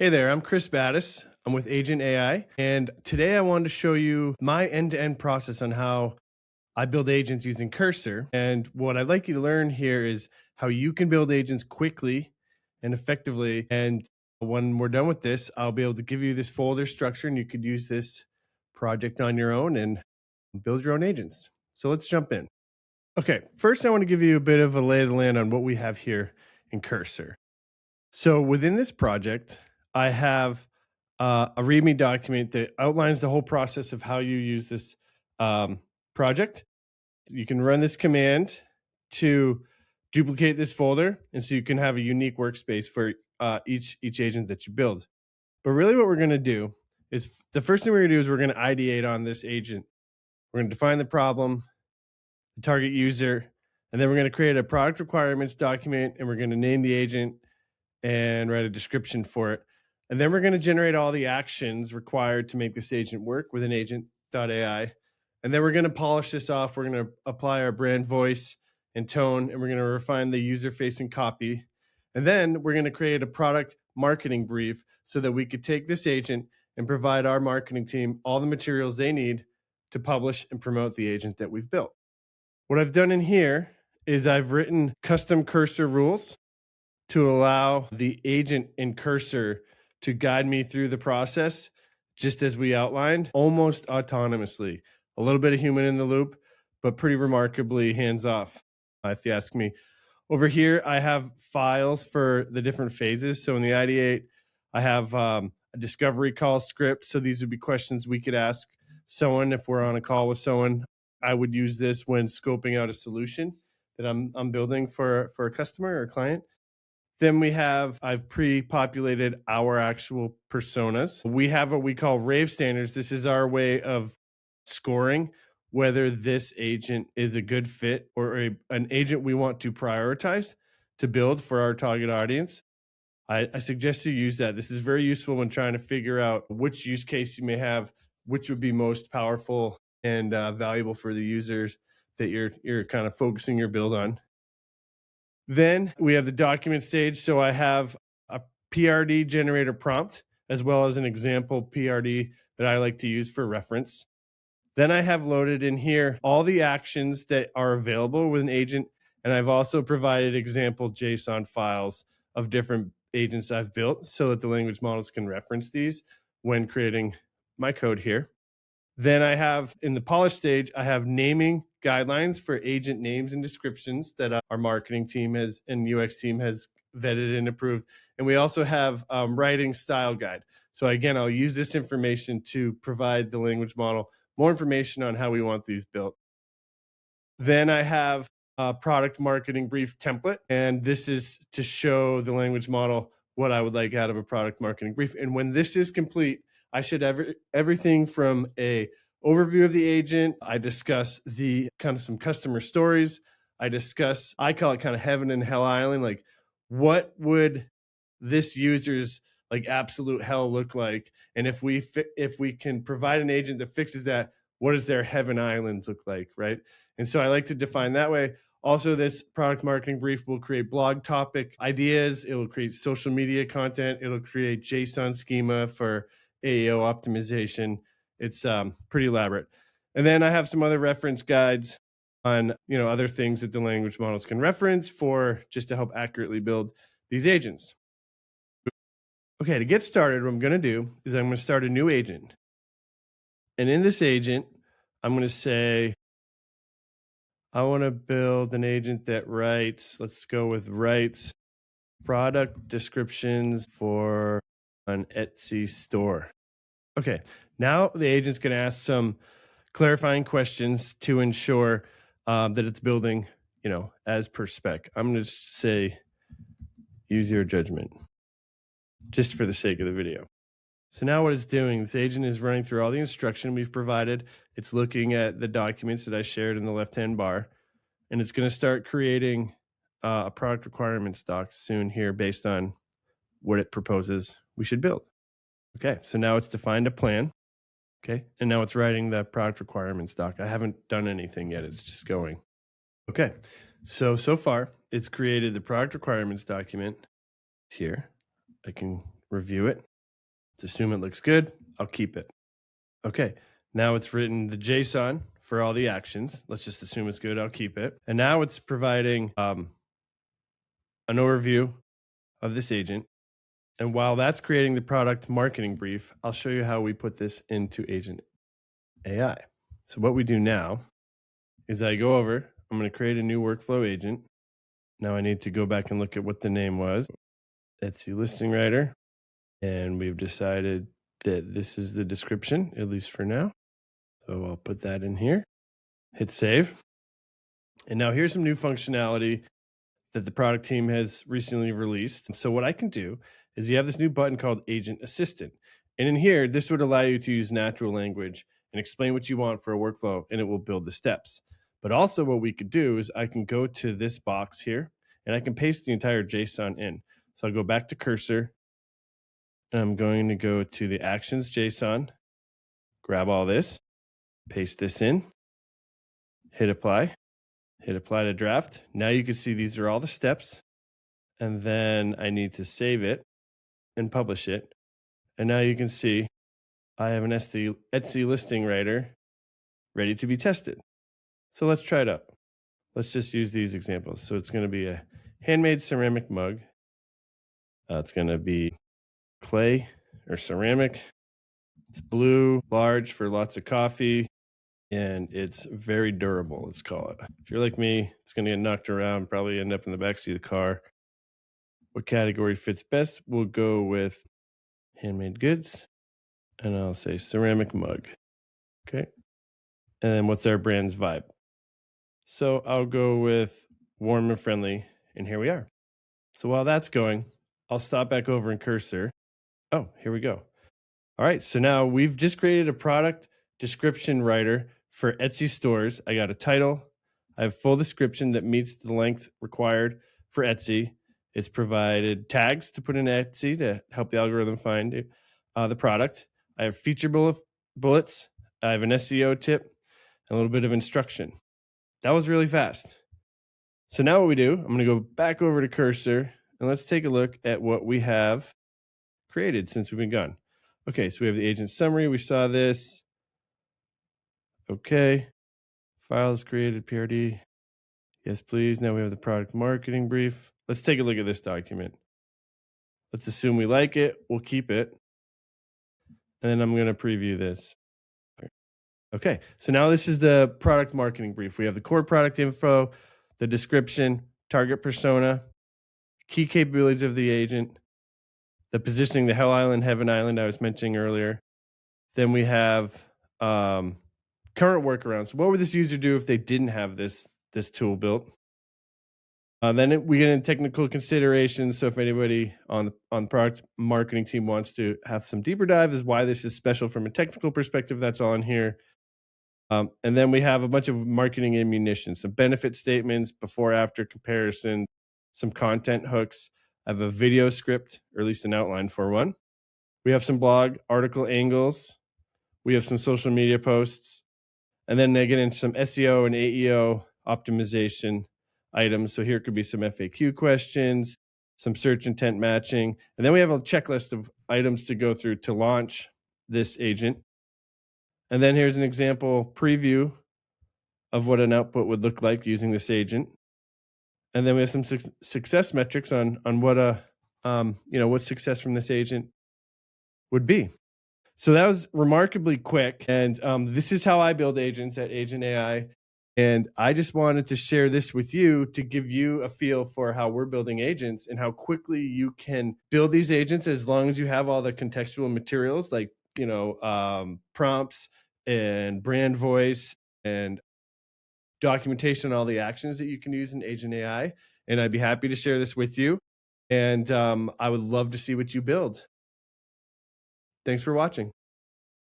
Hey there, I'm Chris Battis. I'm with Agent.ai, and today I wanted to show you my end-to-end process on how I build agents using Cursor. And what I'd like you to learn here is how you can build agents quickly and effectively. And when we're done with this, I'll be able to give you this folder structure, and you could use this project on your own and build your own agents. So let's jump in. Okay, first I want to give you a bit of a lay of the land on what we have here in Cursor. So within this project, I have a README document that outlines the whole process of how you use this project. You can run this command to duplicate this folder, and so you can have a unique workspace for each agent that you build. But really, what we're going to do is the first thing we're going to do is we're going to ideate on this agent. We're going to define the problem, the target user, and then we're going to create a product requirements document, and we're going to name the agent and write a description for it. And then we're going to generate all the actions required to make this agent work within Agent.ai. And then we're going to polish this off. We're going to apply our brand voice and tone, and we're going to refine the user-facing copy. And then we're going to create a product marketing brief so that we could take this agent and provide our marketing team all the materials they need to publish and promote the agent that we've built. What I've done in here is I've written custom Cursor rules to allow the agent in Cursor to guide me through the process, just as we outlined, almost autonomously. A little bit of human in the loop, but pretty remarkably hands-off, if you ask me. Over here, I have files for the different phases. So in the Ideate, I have a discovery call script. So these would be questions we could ask someone if we're on a call with someone. I would use this when scoping out a solution that I'm building for a customer or a client. Then I've pre-populated our actual personas. We have what we call rave standards. This is our way of scoring whether this agent is a good fit or an agent we want to prioritize to build for our target audience. I suggest you use that. This is very useful when trying to figure out which use case you may have, which would be most powerful and valuable for the users that you're kind of focusing your build on. Then we have the document stage. So I have a PRD generator prompt, as well as an example PRD that I like to use for reference. Then I have loaded in here all the actions that are available with an agent. And I've also provided example JSON files of different agents I've built so that the language models can reference these when creating my code here. Then I have in the polish stage, I have naming guidelines for agent names and descriptions that our marketing team and UX team has vetted and approved. And we also have writing style guide. So again, I'll use this information to provide the language model more information on how we want these built. Then I have a product marketing brief template. And this is to show the language model what I would like out of a product marketing brief. And when this is complete, I should have everything from a overview of the agent. I discuss the kind of some customer stories. I call it kind of heaven and hell island. Like, what would this user's like absolute hell look like? And if we can provide an agent that fixes that, what does their heaven island look like, right? And so I like to define that way. Also, this product marketing brief will create blog topic ideas. It will create social media content. It'll create JSON schema for AEO optimization. It's pretty elaborate. And then I have some other reference guides on other things that the language models can reference for just to help accurately build these agents. Okay, to get started, what I'm going to do is I'm going to start a new agent. And in this agent, I'm going to say, I want to build an agent that writes product descriptions for an Etsy store. Okay, now the agent's going to ask some clarifying questions to ensure that it's building, as per spec. I'm going to say, use your judgment, just for the sake of the video. So now what it's doing, this agent is running through all the instruction we've provided. It's looking at the documents that I shared in the left-hand bar, and it's going to start creating a product requirements doc soon here based on what it proposes we should build. Okay, so now it's defined a plan. Okay, and now it's writing the product requirements doc. I haven't done anything yet. It's just going. Okay, so far it's created the product requirements document here. I can review it. Let's assume it looks good. I'll keep it. Okay, now it's written the JSON for all the actions. Let's just assume it's good. I'll keep it. And now it's providing an overview of this agent. And while that's creating the product marketing brief, I'll show you how we put this into Agent AI. So what we do now is I go over, I'm going to create a new workflow agent. Now I need to go back and look at what the name was. Etsy listing writer. And we've decided that this is the description, at least for now. So I'll put that in here, hit save. And now here's some new functionality that the product team has recently released. So what I can do is you have this new button called Agent Assistant. And in here, this would allow you to use natural language and explain what you want for a workflow, and it will build the steps. But also what we could do is I can go to this box here and I can paste the entire JSON in. So I'll go back to cursor and I'm going to go to the actions JSON, grab all this, paste this in, hit apply to draft. Now you can see these are all the steps. And then I need to save it and publish it. And now you can see I have an Etsy listing writer ready to be tested. So let's try it out. Let's just use these examples. So it's going to be a handmade ceramic mug. It's going to be clay or ceramic. It's blue, large for lots of coffee, and it's very durable, let's call it. If you're like me, it's going to get knocked around, probably end up in the backseat of the car. What category fits best? We'll go with handmade goods, and I'll say ceramic mug. Okay. And then what's our brand's vibe? So I'll go with warm and friendly, and here we are. So while that's going, I'll stop back over in cursor. Oh, here we go. All right, so now we've just created a product description writer for Etsy stores. I got a title. I have full description that meets the length required for Etsy. It's provided tags to put in Etsy to help the algorithm find the product. I have feature bullets. I have an SEO tip, and a little bit of instruction. That was really fast. So now what we do, I'm going to go back over to cursor, and let's take a look at what we have created since we've been gone. Okay, so we have the agent summary. We saw this. Okay. Files created, PRD. Yes, please. Now we have the product marketing brief. Let's take a look at this document. Let's assume we like it. We'll keep it. And then I'm going to preview this. Okay, so now this is the product marketing brief. We have the core product info, the description, target persona, key capabilities of the agent, the positioning, the Hell Island, Heaven Island I was mentioning earlier. Then we have current workarounds. What would this user do if they didn't have this tool built? Then we get into technical considerations. So if anybody on the product marketing team wants to have some deeper dive is why this is special from a technical perspective, that's all in here. And then we have a bunch of marketing ammunition, some benefit statements, before after comparison, some content hooks. I have a video script, or at least an outline for one. We have some blog article angles. We have some social media posts. And then they get into some SEO and AEO optimization items. So here could be some FAQ questions, some search intent matching. And then we have a checklist of items to go through to launch this agent. And then here's an example preview of what an output would look like using this agent. And then we have some success metrics on what what success from this agent would be. So that was remarkably quick. And this is how I build agents at Agent.ai. And I just wanted to share this with you to give you a feel for how we're building agents and how quickly you can build these agents as long as you have all the contextual materials like, prompts and brand voice and documentation on all the actions that you can use in Agent.ai. And I'd be happy to share this with you. And I would love to see what you build. Thanks for watching.